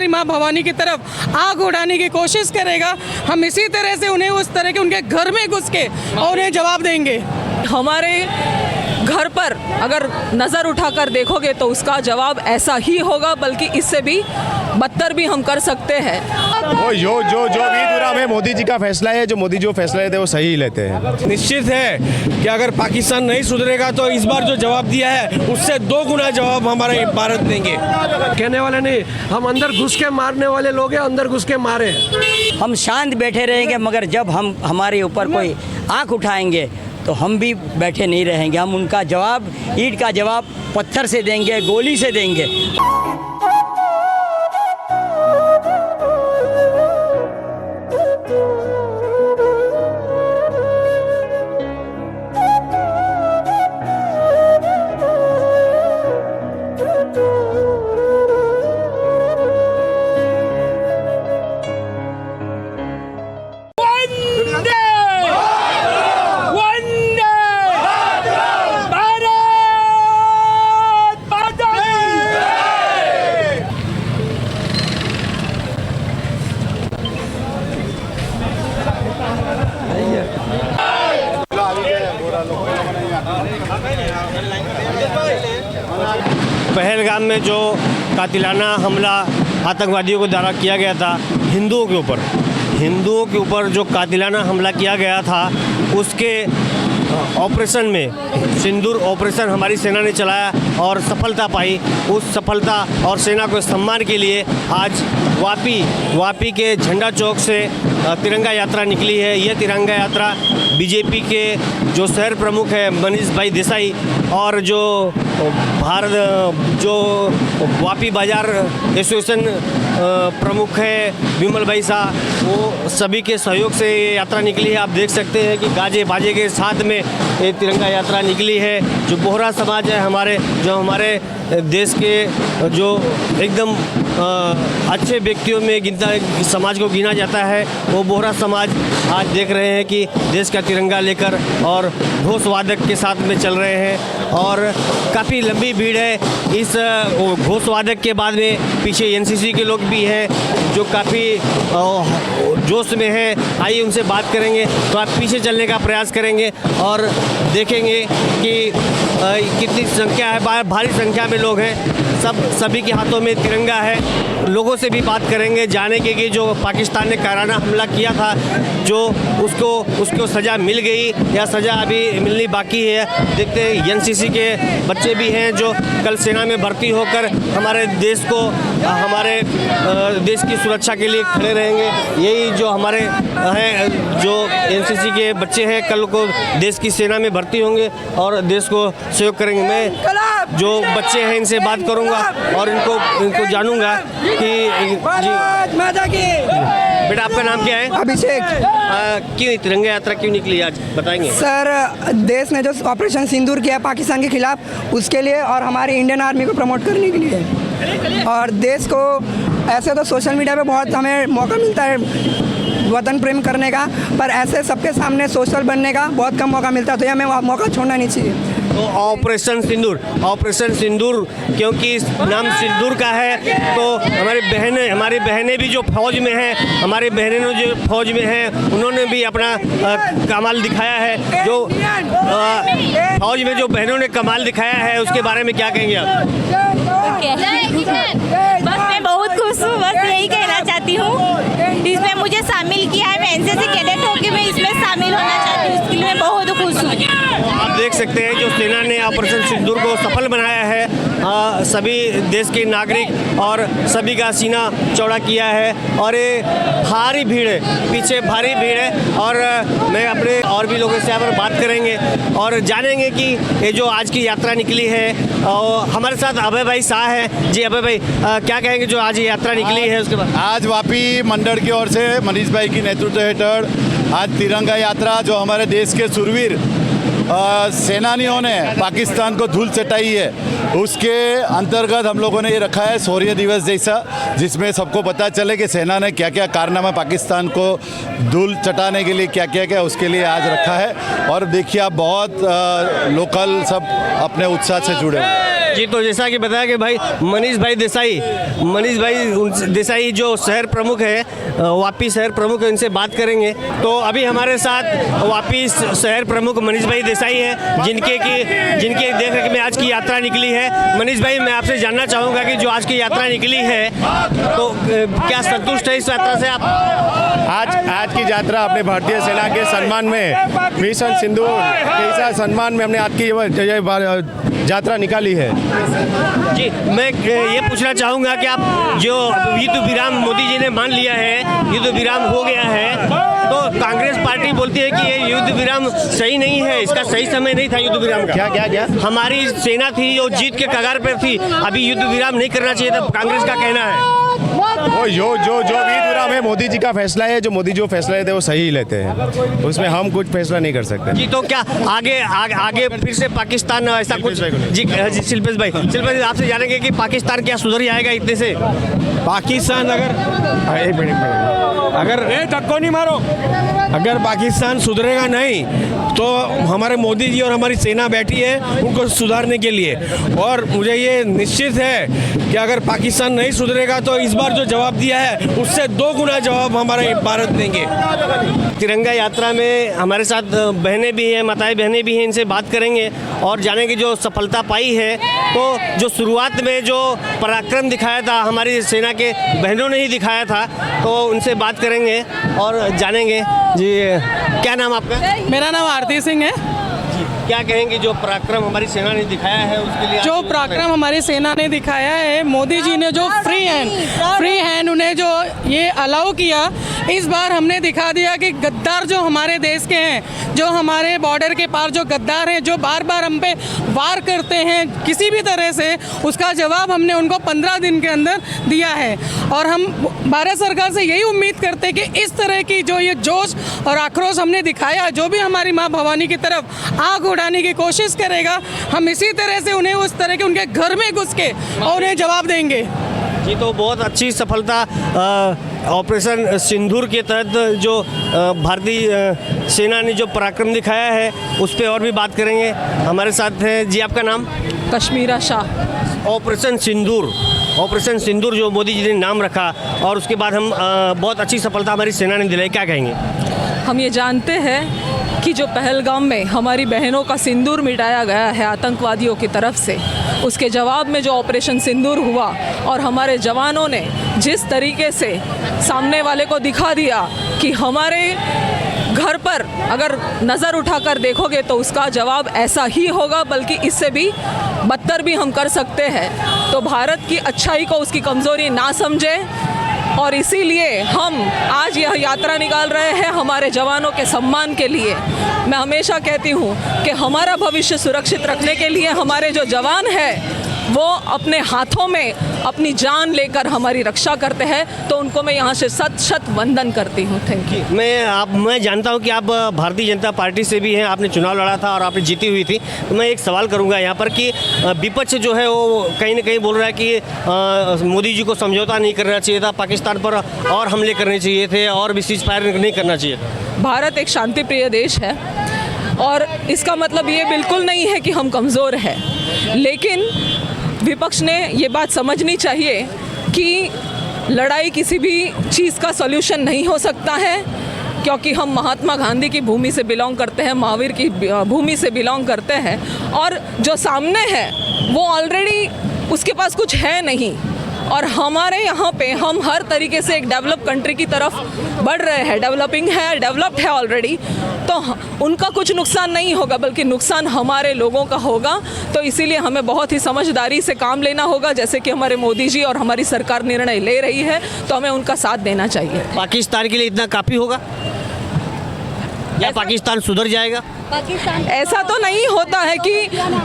हमारी माँ भवानी की तरफ आग उड़ाने की कोशिश करेगा, हम इसी तरह से उन्हें उस तरह के उनके घर में घुस के और उन्हें जवाब देंगे। हमारे घर पर अगर नज़र उठाकर देखोगे तो उसका जवाब ऐसा ही होगा, बल्कि इससे भी बदतर भी हम कर सकते हैं। वो जो भी बुरा है, मोदी जी का फैसला है, जो मोदी जो फैसला लेते हैं वो सही लेते हैं। निश्चित है कि अगर पाकिस्तान नहीं सुधरेगा तो इस बार जो जवाब दिया है उससे 2 गुना जवाब हमारे भारत देंगे। कहने वाले नहीं, हम अंदर घुस के मारने वाले लोग हैं, अंदर घुस के मारे। हम शांत बैठे रहेंगे, मगर जब हम हमारे ऊपर कोई आंख उठाएंगे तो हम भी बैठे नहीं रहेंगे। हम उनका जवाब, ईंट का जवाब पत्थर से देंगे, गोली से देंगे। पहलगाम में जो कातिलाना हमला आतंकवादियों को द्वारा किया गया था हिंदुओं के ऊपर जो कातिलाना हमला किया गया था, उसके ऑपरेशन में सिंदूर ऑपरेशन हमारी सेना ने चलाया और सफलता पाई। उस सफलता और सेना को सम्मान के लिए आज वापी के झंडा चौक से तिरंगा यात्रा निकली है। यह तिरंगा यात्रा बीजेपी के जो शहर प्रमुख है मनीष भाई देसाई और जो वापी बाजार एसोसिएशन प्रमुख है विमल भाई शाह, वो सभी के सहयोग से ये यात्रा निकली है। आप देख सकते हैं कि गाजे बाजे के साथ में ये तिरंगा यात्रा निकली है। जो बोहरा समाज है हमारे देश के जो एकदम अच्छे व्यक्तियों में समाज को गिना जाता है, वो बोहरा समाज आज देख रहे हैं कि देश का तिरंगा लेकर और घोषवादक के साथ में चल रहे हैं और काफ़ी लंबी भीड़ है। इस घोषवादक के बाद में पीछे एनसीसी के लोग भी हैं जो काफ़ी जोश में हैं। आइए उनसे बात करेंगे, तो आप पीछे चलने का प्रयास करेंगे और देखेंगे कि कितनी संख्या है, भारी संख्या में लोग हैं। सभी के हाथों में तिरंगा है। लोगों से भी बात करेंगे, जानेंगे कि जो पाकिस्तान ने कायराना हमला किया था, जो उसको सज़ा मिल गई या सज़ा अभी मिलनी बाकी है। देखते हैं एनसीसी के बच्चे भी हैं जो कल सेना में भर्ती होकर हमारे देश की सुरक्षा के लिए खड़े रहेंगे। यही जो हमारे हैं जो एनसीसी के बच्चे हैं, कल को देश की सेना में भर्ती होंगे और देश को सहयोग करेंगे। मैं जो बच्चे हैं इनसे बात करूंगा और इनको जानूंगा कि जी बेटा आपका नाम क्या है? अभिषेक। क्यों तिरंगा यात्रा क्यों निकली आज, बताएंगे? सर, देश ने जो ऑपरेशन सिंदूर किया पाकिस्तान के खिलाफ, उसके लिए और हमारी इंडियन आर्मी को प्रमोट करने के लिए। और देश को ऐसे तो सोशल मीडिया पे बहुत हमें मौका मिलता है वतन प्रेम करने का, पर ऐसे सबके सामने सोशल बनने का बहुत कम मौका मिलता है, तो ये हमें मौका छोड़ना नहीं चाहिए। तो ऑपरेशन सिंदूर क्योंकि नाम सिंदूर का है, तो हमारी बहनें भी जो फौज में हैं, हमारी बहनें जो फौज में हैं, उन्होंने भी अपना कमाल दिखाया है। जो फौज में जो बहनों ने कमाल दिखाया है, उसके बारे में क्या कहेंगे आप? बस मैं बहुत खुश हूँ, बस यही कहना चाहती हूँ। इसमें मुझे शामिल किया है, मैं एनसीसी कैडेट होकर मैं इसमें शामिल होना चाहती हूँ, इसके लिए मैं बहुत खुश हूँ। आप देख सकते हैं जो सेना ने ऑपरेशन सिंदूर को सफल बनाया है, सभी देश के नागरिक और सभी का सीना चौड़ा किया है और ये भारी भीड़ है, पीछे भारी भीड़ है। और मैं अपने और भी लोगों से यहाँ पर बात करेंगे और जानेंगे कि ये जो आज की यात्रा निकली है। और हमारे साथ अभय भाई शाह हैं। जी अभय भाई, क्या कहेंगे जो आज ये यात्रा निकली है उसके बाद? आज वापी मंडल की ओर से मनीष भाई की नेतृत्व हेठળ आज तिरंगा यात्रा जो हमारे देश के सुरवीर सेनानियों ने पाकिस्तान को धूल चटाई है, उसके अंतर्गत हम लोगों ने ये रखा है शौर्य दिवस जैसा, जिसमें सबको पता चले कि सेना ने क्या क्या कारनामा पाकिस्तान को धूल चटाने के लिए क्या क्या किया, उसके लिए आज रखा है। और देखिए आप बहुत लोकल सब अपने उत्साह से जुड़े हुए हैं। जी, तो जैसा कि बताया कि भाई मनीष भाई देसाई जो शहर प्रमुख है, वापी शहर प्रमुख है, इनसे बात करेंगे। तो अभी हमारे साथ वापी शहर प्रमुख मनीष भाई देसाई हैं, जिनके देख रेख में आज की यात्रा निकली है। मनीष भाई, मैं आपसे जानना चाहूँगा कि जो आज की यात्रा निकली है, तो क्या संतुष्ट है इस यात्रा से आप? आज की यात्रा अपने भारतीय सेना के सम्मान में, मिशन सिंदूर के सम्मान में हमने आज की यात्रा निकाली है। जी, मैं ये पूछना चाहूँगा कि आप जो युद्ध विराम मोदी जी ने मान लिया है, युद्ध विराम हो गया है, तो कांग्रेस पार्टी बोलती है कि ये युद्ध विराम सही नहीं है, इसका सही समय नहीं था युद्ध विराम का। क्या हमारी सेना थी जो जीत के कगार पर थी, अभी युद्ध विराम नहीं करना चाहिए था, कांग्रेस का कहना है। वो जो युद्ध विराम है मोदी जी का फैसला है, जो मोदी जो फैसला लेते हैं वो सही लेते हैं, उसमें हम कुछ फैसला नहीं कर सकते। जी, तो क्या आगे फिर से पाकिस्तान ऐसा कुछ? जी शिल्पेश भाई, आपसे जानेंगे कि पाकिस्तान क्या सुधर जाएगा इतने से? पाकिस्तान धक्को नहीं मारो, अगर पाकिस्तान सुधरेगा नहीं तो हमारे मोदी जी और हमारी सेना बैठी है उनको सुधारने के लिए, और मुझे ये निश्चित है कि अगर पाकिस्तान नहीं सुधरेगा तो इस बार जो जवाब दिया है उससे 2 गुना जवाब हमारे भारत देंगे। तिरंगा यात्रा में हमारे साथ बहनें भी हैं, माताएं बहनें भी हैं, इनसे बात करेंगे और जानेंगे जो सफलता पाई है। तो जो शुरुआत में जो पराक्रम दिखाया था हमारी सेना के बहनों ने ही दिखाया था, तो उनसे बात करेंगे और जानेंगे। जी, क्या नाम आपका? मेरा नाम आरती सिंह है। क्या कहेंगे जो पराक्रम हमारी सेना ने दिखाया है उसके लिए? जो पराक्रम हमारी सेना ने दिखाया है, मोदी जी ने जो फ्री हैंड उन्हें जो ये अलाउ किया, इस बार हमने दिखा दिया कि गद्दार जो हमारे देश के हैं, जो हमारे बॉर्डर के पार जो गद्दार हैं, जो बार बार हम पे वार करते हैं किसी भी तरह से, उसका जवाब हमने उनको 15 दिन के अंदर दिया है। और हम भारत सरकार से यही उम्मीद करते हैं कि इस तरह की जो ये जोश और आक्रोश हमने दिखाया, जो भी हमारी माँ भवानी की तरफ आग उड़ाने की कोशिश करेगा, हम इसी तरह से उन्हें उस तरह के उनके घर में घुस के और उन्हें जवाब देंगे। जी, तो बहुत अच्छी सफलता ऑपरेशन सिंदूर के तहत जो भारतीय सेना ने जो पराक्रम दिखाया है उस पर और भी बात करेंगे। हमारे साथ हैं, जी आपका नाम? कश्मीरा शाह। ऑपरेशन सिंदूर जो मोदी जी ने नाम रखा, और उसके बाद हम बहुत अच्छी सफलता हमारी सेना ने दिलाई, क्या कहेंगे? हम ये जानते हैं कि जो पहलगाम में हमारी बहनों का सिंदूर मिटाया गया है आतंकवादियों की तरफ से, उसके जवाब में जो ऑपरेशन सिंदूर हुआ और हमारे जवानों ने जिस तरीके से सामने वाले को दिखा दिया कि हमारे घर पर अगर नज़र उठाकर देखोगे तो उसका जवाब ऐसा ही होगा, बल्कि इससे भी बदतर भी हम कर सकते हैं। तो भारत की अच्छाई को उसकी कमज़ोरी ना समझे, और इसीलिए हम आज यह यात्रा निकाल रहे हैं हमारे जवानों के सम्मान के लिए। मैं हमेशा कहती हूँ कि हमारा भविष्य सुरक्षित रखने के लिए हमारे जो जवान हैं वो अपने हाथों में अपनी जान लेकर हमारी रक्षा करते हैं, तो उनको मैं यहाँ से शत वंदन करती हूँ। Thank you. मैं जानता हूँ कि आप भारतीय जनता पार्टी से भी हैं, आपने चुनाव लड़ा था और आपने जीती हुई थी। तो मैं एक सवाल करूँगा यहाँ पर कि विपक्ष जो है वो कहीं ना कहीं बोल रहा है कि मोदी जी को समझौता नहीं करना चाहिए था, पाकिस्तान पर और हमले करने चाहिए थे और भी सीज फायर नहीं करना चाहिए था। भारत एक शांति प्रिय देश है और इसका मतलब ये बिल्कुल नहीं है कि हम कमज़ोर हैं, लेकिन विपक्ष ने ये बात समझनी चाहिए कि लड़ाई किसी भी चीज़ का सॉल्यूशन नहीं हो सकता है, क्योंकि हम महात्मा गांधी की भूमि से बिलोंग करते हैं, महावीर की भूमि से बिलोंग करते हैं, और जो सामने है वो ऑलरेडी उसके पास कुछ है नहीं, और हमारे यहाँ पे हम हर तरीके से एक डेवलप कंट्री की तरफ बढ़ रहे हैं, डेवलप्ड है ऑलरेडी, तो उनका कुछ नुकसान नहीं होगा बल्कि नुकसान हमारे लोगों का होगा। तो इसीलिए हमें बहुत ही समझदारी से काम लेना होगा, जैसे कि हमारे मोदी जी और हमारी सरकार निर्णय ले रही है, तो हमें उनका साथ देना चाहिए। पाकिस्तान के लिए इतना काफ़ी होगा या पाकिस्तान सुधर जाएगा? ऐसा तो नहीं होता है कि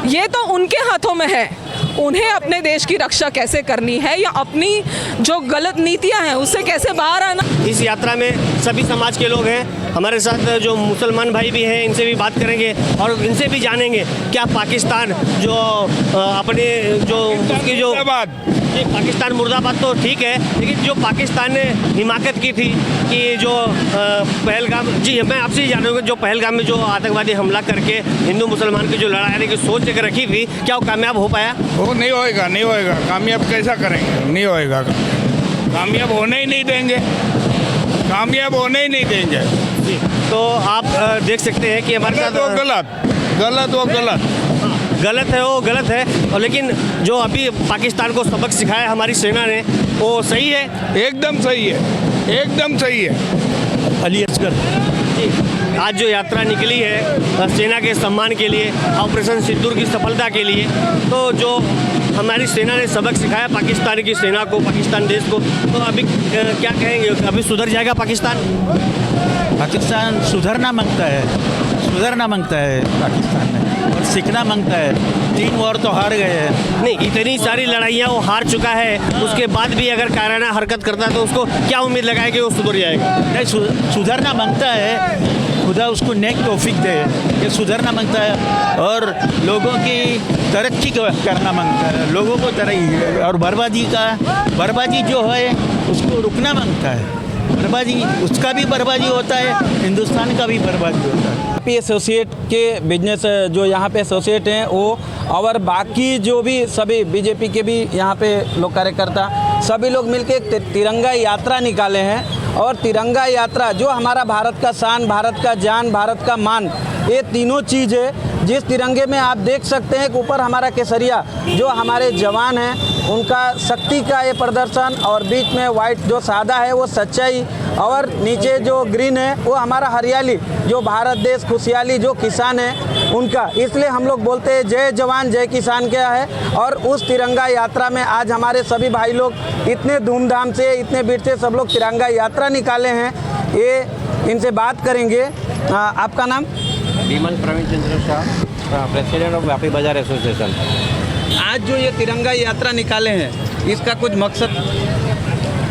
ये तो उनके हाथों में है, उन्हें अपने देश की रक्षा कैसे करनी है या अपनी जो गलत नीतियां हैं उससे कैसे बाहर आना। इस यात्रा में सभी समाज के लोग हैं, हमारे साथ जो मुसलमान भाई भी हैं, इनसे भी बात करेंगे और इनसे भी जानेंगे क्या पाकिस्तान जो अपने जो उसकी जो ये पाकिस्तान मुर्दाबाद तो ठीक है, लेकिन जो पाकिस्तान ने हिमाकत की थी कि जो पहलगाम, जी मैं आपसे ही जानूँगा, जो पहलगाम में जो आतंकवादी हमला करके हिंदू मुसलमान की जो लड़ाई की सोच एक रखी थी, क्या वो कामयाब हो पाया? वो नहीं होएगा। कामयाब कैसा करेंगे? नहीं होएगा, कामयाब होने ही नहीं देंगे। जी, तो आप देख सकते हैं कि हमारे साथ गलत है, वो गलत है, और लेकिन जो अभी पाकिस्तान को सबक सिखाया हमारी सेना ने वो सही है। एकदम सही है। अली असगर जी, आज जो यात्रा निकली है सेना के सम्मान के लिए, ऑपरेशन सिंदूर की सफलता के लिए, तो जो हमारी सेना ने सबक सिखाया पाकिस्तान की सेना को, पाकिस्तान देश को, तो अभी क्या कहेंगे, अभी सुधर जाएगा पाकिस्तान? पाकिस्तान सुधरना मांगता है पाकिस्तान में, और सीखना मांगता है। 3 वॉर तो हार गए हैं। नहीं, इतनी सारी लड़ाइयाँ वो हार चुका है, उसके बाद भी अगर कायराना हरकत करता है तो उसको क्या उम्मीद लगाए कि वो सुधर जाएगा? नहीं, सुधरना मांगता है। खुदा उसको नेक तौफीक दे, ये सुधरना मांगता है और लोगों की तरक्की करना मांगता है, लोगों को तरक्की, और बर्बादी जो है उसको रुकना मांगता है। बर्बादी, उसका भी बर्बादी होता है, हिंदुस्तान का भी बर्बादी होता है। एसोसिएट के बिजनेस जो यहाँ पे एसोसिएट हैं वो, और बाकी जो भी सभी बीजेपी के भी यहाँ पे लोग कार्यकर्ता, सभी लोग मिलके तिरंगा यात्रा निकाले हैं। और तिरंगा यात्रा जो हमारा भारत का शान, भारत का जान, भारत का मान, ये तीनों चीज़ है। जिस तिरंगे में आप देख सकते हैं कि ऊपर हमारा केसरिया, जो हमारे जवान हैं उनका शक्ति का ये प्रदर्शन, और बीच में वाइट जो सादा है वो सच्चाई, और नीचे जो ग्रीन है वो हमारा हरियाली, जो भारत देश खुशहाली, जो किसान है उनका। इसलिए हम लोग बोलते हैं जय जवान जय किसान क्या है। और उस तिरंगा यात्रा में आज हमारे सभी भाई लोग इतने धूमधाम से, इतने भीड़ से सब लोग तिरंगा यात्रा निकाले हैं। ये इनसे बात करेंगे। आपका नाम? विमल प्रवीण चंद्र शाह, प्रेसिडेंट ऑफ वापी बाजार एसोसिएशन। आज जो ये तिरंगा यात्रा निकाले हैं, इसका कुछ मकसद?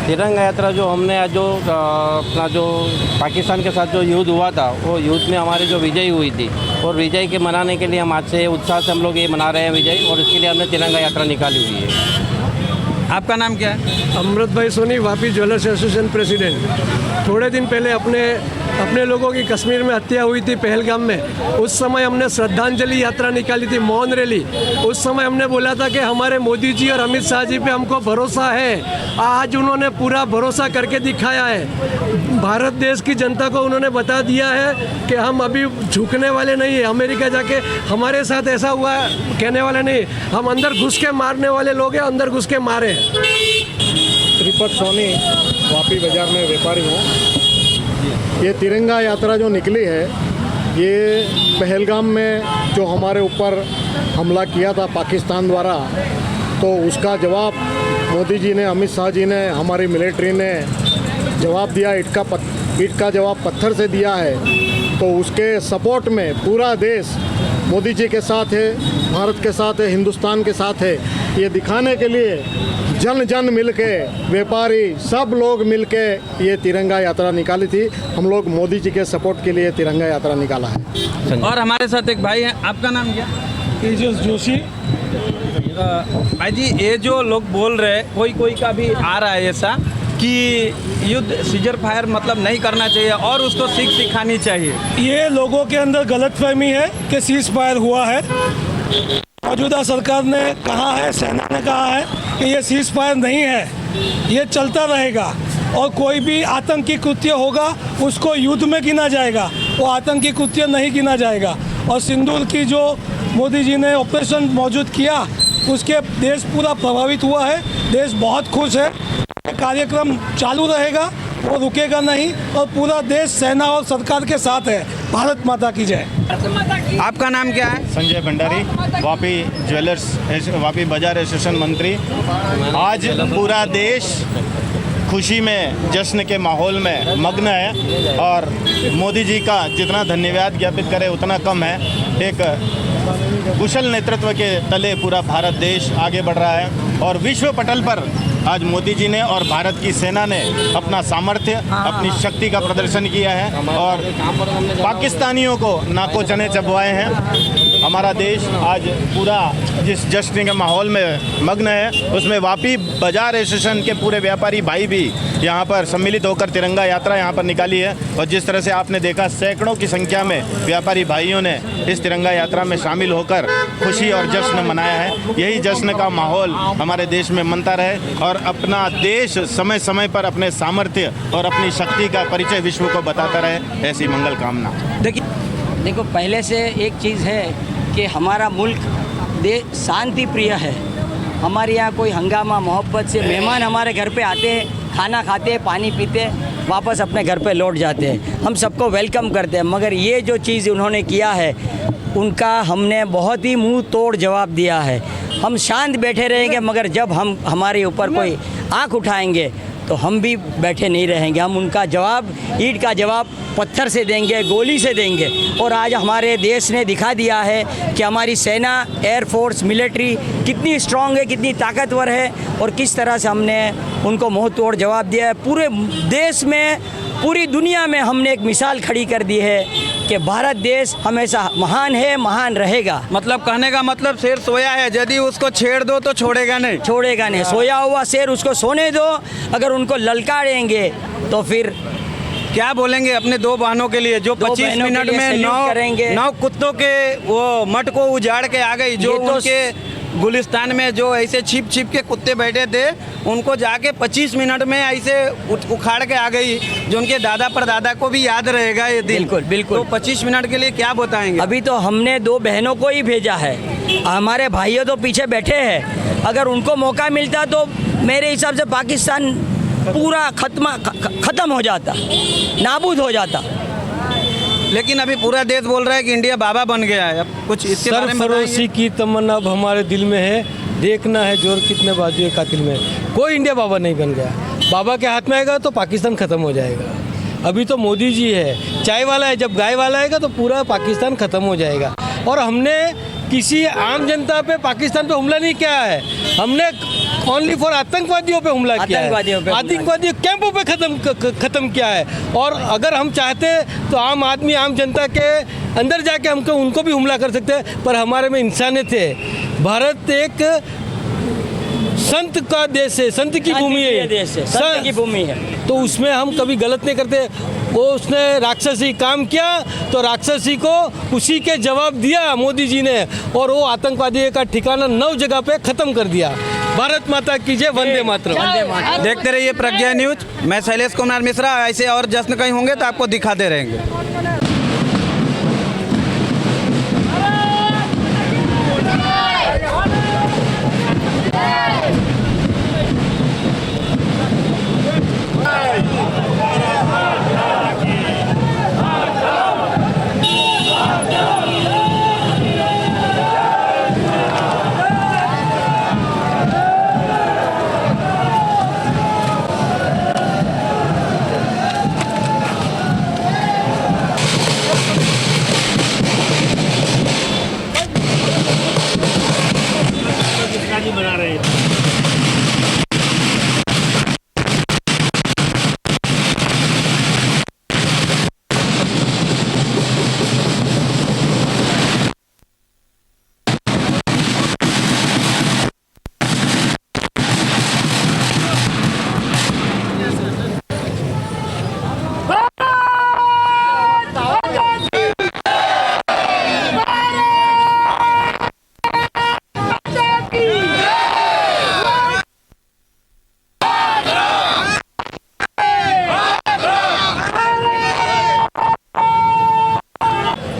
तिरंगा यात्रा जो हमने आज जो अपना जो पाकिस्तान के साथ जो युद्ध हुआ था, वो युद्ध में हमारी जो विजय हुई थी, और विजय के मनाने के लिए हम आज से उत्साह से हम लोग ये मना रहे हैं विजय, और इसके लिए हमने तिरंगा यात्रा निकाली हुई है। आपका नाम क्या है? Amrit bhai Soni, Vapi jewellers association president. थोड़े दिन पहले अपने लोगों की कश्मीर में हत्या हुई थी पहलगाम में, उस समय हमने श्रद्धांजलि यात्रा निकाली थी, मौन रैली। उस समय हमने बोला था कि हमारे मोदी जी और अमित शाह जी पे हमको भरोसा है। आज उन्होंने पूरा भरोसा करके दिखाया है। भारत देश की जनता को उन्होंने बता दिया है कि हम अभी झुकने वाले नहीं हैं। अमेरिका जाके हमारे साथ ऐसा हुआ कहने वाले नहीं, हम अंदर घुस के मारने वाले लोग हैं, अंदर घुस के मारे हैं। श्रीपद सोनी, वापी बाजार में व्यापारी हूँ। ये तिरंगा यात्रा जो निकली है, ये पहलगाम में जो हमारे ऊपर हमला किया था पाकिस्तान द्वारा, तो उसका जवाब मोदी जी ने, अमित शाह जी ने, हमारी मिलिट्री ने जवाब दिया। ईंट का जवाब पत्थर से दिया है। तो उसके सपोर्ट में पूरा देश मोदी जी के साथ है, भारत के साथ है, हिंदुस्तान के साथ है। ये दिखाने के लिए जन मिलके, व्यापारी सब लोग मिलके ये तिरंगा यात्रा निकाली थी। हम लोग मोदी जी के सपोर्ट के लिए तिरंगा यात्रा निकाला है। और हमारे साथ एक भाई हैं, आपका नाम क्या? तेजस जोशी। भाई जी, ये जो लोग बोल रहे हैं, कोई का भी आ रहा है ऐसा कि युद्ध सीजर फायर मतलब नहीं करना चाहिए और उसको सीख सिखानी चाहिए। ये लोगों के अंदर गलतफहमी है कि सीज फायर हुआ है। मौजूदा सरकार ने कहा है, सेना ने कहा है कि ये सीज फायर नहीं है, ये चलता रहेगा, और कोई भी आतंकी कृत्य होगा उसको युद्ध में गिना जाएगा, वो आतंकी कृत्य नहीं गिना जाएगा। और सिंदूर की जो मोदी जी ने ऑपरेशन मौजूद किया, उसके देश पूरा प्रभावित हुआ है, देश बहुत खुश है। कार्यक्रम चालू रहेगा, वो रुकेगा नहीं, और पूरा देश सेना और सरकार के साथ है। भारत माता की जय। आपका नाम क्या है? संजय भंडारी, वापी ज्वेलर्स, वापी बाजार एसोसिएशन मंत्री। आज पूरा देश खुशी में, जश्न के माहौल में मग्न है, और मोदी जी का जितना धन्यवाद ज्ञापित करे उतना कम है। एक कुशल नेतृत्व के तले पूरा भारत देश आगे बढ़ रहा है, और विश्व पटल पर आज मोदी जी ने और भारत की सेना ने अपना सामर्थ्य, अपनी शक्ति का प्रदर्शन किया है और पाकिस्तानियों को नाको चने चबवाए हैं। हमारा देश आज पूरा जिस जश्न के माहौल में मग्न है, उसमें वापी बाजार एसोसिएशन के पूरे व्यापारी भाई भी यहाँ पर सम्मिलित होकर तिरंगा यात्रा यहाँ पर निकाली है। और जिस तरह से आपने देखा, सैकड़ों की संख्या में व्यापारी भाइयों ने इस तिरंगा यात्रा में शामिल होकर खुशी और जश्न मनाया है। यही जश्न का माहौल हमारे देश में मनता रहे और अपना देश समय समय पर अपने सामर्थ्य और अपनी शक्ति का परिचय विश्व को बताता रहे, ऐसी मंगल कामना। देखो, पहले से एक चीज़ है कि हमारा मुल्क शांति प्रिय है। हमारे यहाँ कोई हंगामा मोहब्बत से मेहमान हमारे घर पे आते हैं, खाना खाते हैं, पानी पीते हैं, वापस अपने घर पे लौट जाते हैं। हम सबको वेलकम करते हैं। मगर ये जो चीज़ उन्होंने किया है, उनका हमने बहुत ही मुंह तोड़ जवाब दिया है। हम शांत बैठे रहेंगे, मगर जब हम हमारे ऊपर कोई आँख उठाएंगे तो हम भी बैठे नहीं रहेंगे। हम उनका जवाब, ईंट का जवाब पत्थर से देंगे, गोली से देंगे। और आज हमारे देश ने दिखा दिया है कि हमारी सेना, एयरफोर्स, मिलिट्री कितनी स्ट्रांग है, कितनी ताकतवर है और किस तरह से हमने उनको मुंह तोड़ जवाब दिया है। पूरे देश में, पूरी दुनिया में हमने एक मिसाल खड़ी कर दी है कि भारत देश हमेशा महान है, महान रहेगा। मतलब कहने का मतलब शेर सोया है, यदि उसको छेड़ दो तो छोड़ेगा नहीं। छोड़ेगा नहीं। सोया हुआ शेर, उसको सोने दो। अगर उनको ललकारेंगे तो फिर क्या बोलेंगे अपने दो बहनों के लिए जो 25 मिनट में 9 कुत्तों के वो मठ को उजाड़ के आ गई, जो उनके गुलिस्तान में जो ऐसे छिप छिप के कुत्ते बैठे थे, उनको जाके 25 मिनट में ऐसे उखाड़ के आ गई, जो उनके दादा परदादा को भी याद रहेगा ये दिन। बिल्कुल बिल्कुल। तो 25 मिनट के लिए क्या बताएंगे? अभी तो हमने 2 बहनों को ही भेजा है, हमारे भाइयों तो पीछे बैठे हैं। अगर उनको मौका मिलता तो मेरे हिसाब से पाकिस्तान पूरा खत्म हो जाता, नाबूद हो जाता। लेकिन अभी पूरा देश बोल रहा है कि इंडिया बाबा बन गया है। अब कुछ इसके बारे में सरफरोशी की तमन्ना अब हमारे दिल में है, देखना है जोर कितने बाजुए कातिल में। कोई इंडिया बाबा नहीं बन गया। बाबा के हाथ में आएगा तो पाकिस्तान ख़त्म हो जाएगा। अभी तो मोदी जी है, चाय वाला है, जब गाय वाला आएगा तो पूरा पाकिस्तान ख़त्म हो जाएगा। और हमने किसी आम जनता पे, पाकिस्तान पे हमला नहीं किया है, हमने ओनली फॉर आतंकवादियों पे हमला किया है, आतंकवादी कैंपों पे खत्म किया है। और अगर हम चाहते तो आम आदमी, आम जनता के अंदर जाके हमको उनको भी हमला कर सकते हैं, पर हमारे में इंसानियत है। भारत एक संत का देश है, संत की भूमि है, संत की भूमि है, तो उसमें हम कभी गलत नहीं करते। वो उसने राक्षसी काम किया तो राक्षसी को उसी के जवाब दिया मोदी जी ने, और वो आतंकवादी का ठिकाना 9 जगह पे ख़त्म कर दिया। भारत माता की जय, वंदे मातरम। देखते रहिए प्रज्ञा न्यूज। मैं शैलेश कुमार मिश्रा। ऐसे और जश्न कहीं होंगे तो आपको दिखाते रहेंगे। बना रहे हैं।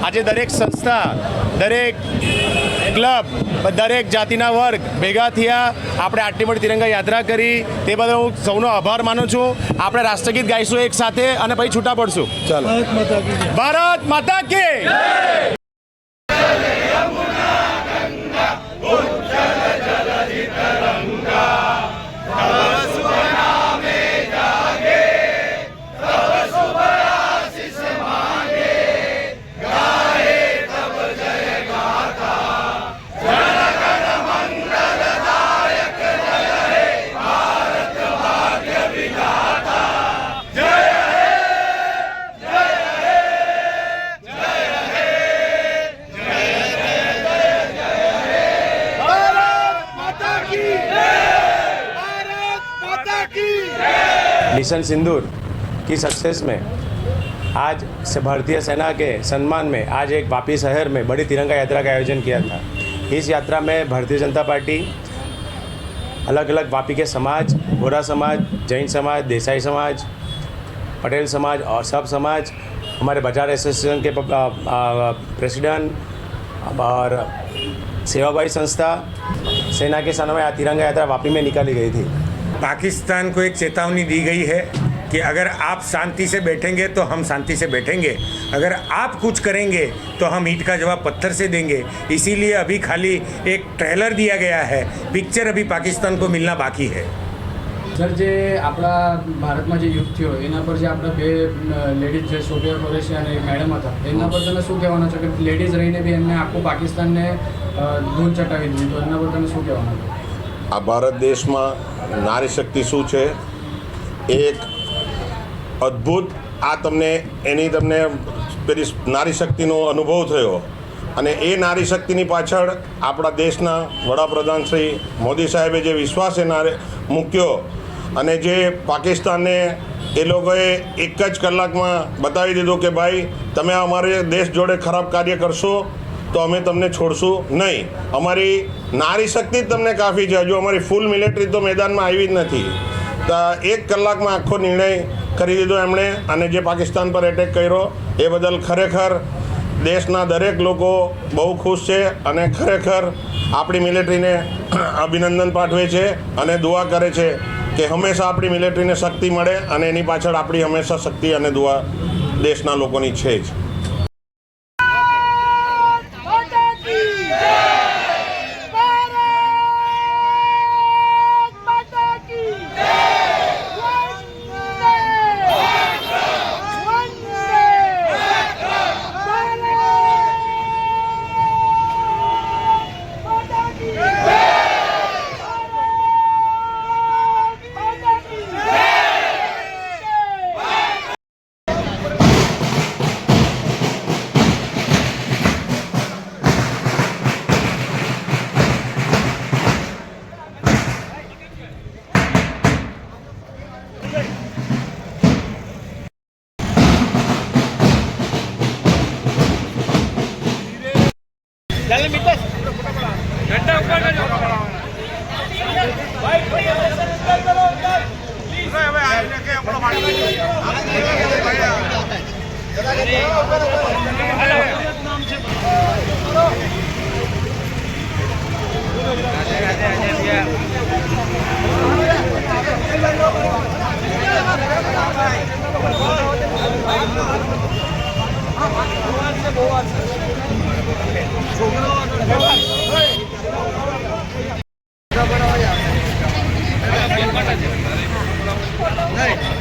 આજે દરેક સંસ્થા, દરેક ક્લબ, દરેક જાતિના વર્ગ ભેગા થયા, આપણે આટલી મોટી તિરંગા યાત્રા કરી, તે બદલ હું સૌનો આભાર માનું છું। આપણે રાષ્ટ્રગીત ગાઈશું એક સાથે અને પછી છૂટા પડશું। ચાલો, ભારત માતા કી જય। मिशन सिंदूर की सक्सेस में आज से भारतीय सेना के सम्मान में आज एक वापी शहर में बड़ी तिरंगा यात्रा का आयोजन किया था। इस यात्रा में भारतीय जनता पार्टी अलग अलग वापी के समाज, बोरा समाज, जैन समाज, देसाई समाज, पटेल समाज और सब समाज, हमारे बाजार एसोसिएशन के प्रेसिडेंट और सेवाभावी संस्था, सेना के सामने में तिरंगा यात्रा वापी में निकाली गई थी। पाकिस्तान को एक चेतावनी दी गई है कि अगर आप शांति से बैठेंगे तो हम शांति से बैठेंगे, अगर आप कुछ करेंगे तो हम ईंट का जवाब पत्थर से देंगे। इसीलिए अभी खाली एक ट्रेलर दिया गया है, पिक्चर अभी पाकिस्तान को मिलना बाकी है। सर, जे આપણા ભારતમાં જે યુદ્ધ થયો એના પર જે આપણે બે લેડીઝ જે સોફિયા કુરેશી અને એક મેડમ હતા એના પર તમે શું કહેવાના છો કે લેડીઝ રહીને બી એમને આખું પાકિસ્તાનને ધૂળ ચટાવી દીધું, તો એના પર તમે શું કહેવાના છો? આ ભારત દેશમાં નારી શક્તિ શું છે, એક અદ્ભુત આ તમને પેલી નારી શક્તિનો અનુભવ થયો અને એ નારી શક્તિની પાછળ આપણા દેશના વડાપ્રધાન શ્રી મોદી સાહેબે જે વિશ્વાસ મૂક્યો અને જે પાકિસ્તાનને એ લોકોએ એક જ કલાકમાં બતાવી દીધું કે ભાઈ તમે અમારે દેશ જોડે ખરાબ કાર્ય કરશો તો અમે તમને છોડશું નહીં, અમારી નારી શક્તિ જ તમને કાફી છે, હજુ અમારી ફૂલ મિલિટરી તો મેદાનમાં આવી જ નથી। તો એક કલાકમાં આખો નિર્ણય કરી દીધો એમણે અને જે પાકિસ્તાન પર એટેક કર્યો એ બદલ ખરેખર દેશના દરેક લોકો બહુ ખુશ છે અને ખરેખર આપણી મિલિટરીને અભિનંદન પાઠવે છે અને દુઆ કરે છે કે હંમેશા આપણી મિલિટરીને શક્તિ મળે અને એની પાછળ આપણી હંમેશા શક્તિ અને દુઆ દેશના લોકોની છે જ। नहीं